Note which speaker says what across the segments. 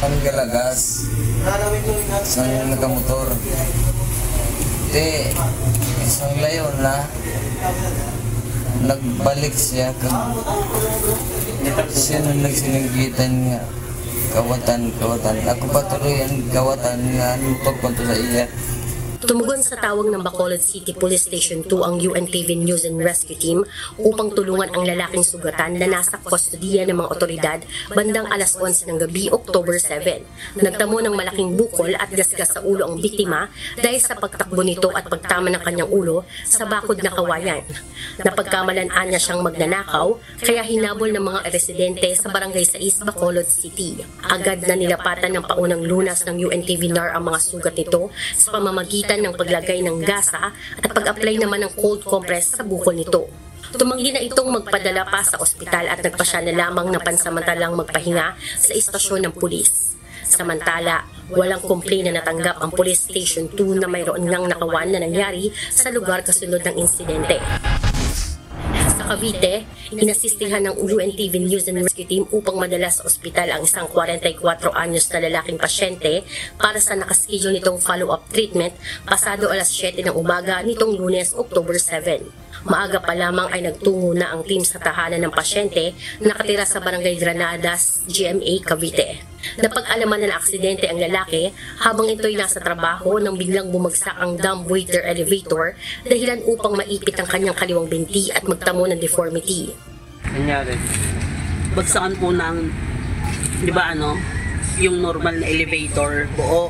Speaker 1: Ang galagas. Isang nagamotor. Di, isang layon na. Nagbalik siya. Sino nagsininggitan nga. Kawatan. Ako pa tuloy ang kawatan nga. Anong pagpunto sa iya.
Speaker 2: Tumugon sa tawag ng Bacolod City Police Station 2 ang UNTV News and Rescue Team upang tulungan ang lalaking sugatan na nasa kustodiya ng mga otoridad bandang alas 11 ng gabi, October 7. Nagtamo ng malaking bukol at gasgas sa ulo ang biktima dahil sa pagtakbo nito at pagtama ng kanyang ulo sa bakod na kawayan. Napagkamalan-an niya siyang magnanakaw kaya hinabol ng mga residente sa barangay 6 Bacolod City. Agad na nilapatan ng paunang lunas ng UNTV NAR ang mga sugat nito sa pamamagitan ng paglagay ng gasa at pag-apply naman ng cold compress sa bukol nito. Tumanggi na itong magpadala pa sa ospital at nagpasya na lamang na pansamantalang magpahinga sa istasyon ng pulis. Samantala, walang complaint na natanggap ang Police Station 2 na mayroon ngang nakawan na nangyari sa lugar kasunod ng insidente. Sa Cavite, inasistihan ng UNTV News and Rescue Team upang madala sa ospital ang isang 44 anyos na lalaking pasyente para sa nakaschedule nitong follow-up treatment pasado alas 7 ng umaga nitong Lunes, October 7. Maaga pa lamang ay nagtungo na ang team sa tahanan ng pasyente na nakatira sa Barangay Granadas, GMA, Cavite. Napag-alaman na aksidente ang lalaki habang ito'y nasa trabaho nang biglang bumagsak ang dumbwaiter elevator dahilan upang maipit ang kanyang kaliwang binti at magtamo ng deformity.
Speaker 3: Nangyari?
Speaker 4: Bagsakan po ng, di ba yung normal na elevator, buo,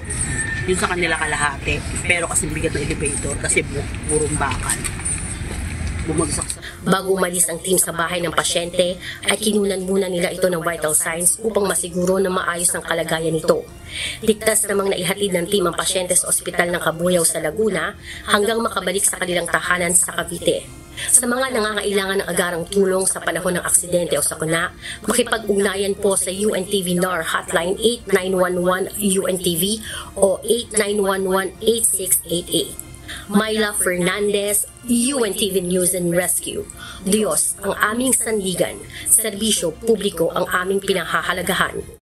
Speaker 4: yun sa kanila kalahati. Pero kasi bigat ng elevator kasi burong bakal. Bumagsak sa...
Speaker 2: Bago umalis ang team sa bahay ng pasyente, ay kinunan muna nila ito ng vital signs upang masiguro na maayos ang kalagayan nito. Ligtas namang naihatid ng team ang pasyente sa ospital ng Kabuyaw sa Laguna hanggang makabalik sa kanilang tahanan sa Cavite. Sa mga nangangailangan ng agarang tulong sa panahon ng aksidente o sakuna, makipag-ugnayan po sa UNTV NAR Hotline 8911 UNTV o 8911-8688. Myla Fernandez, UNTV News and Rescue. Diyos ang aming sandigan, serbisyo publiko ang aming pinahahalagahan.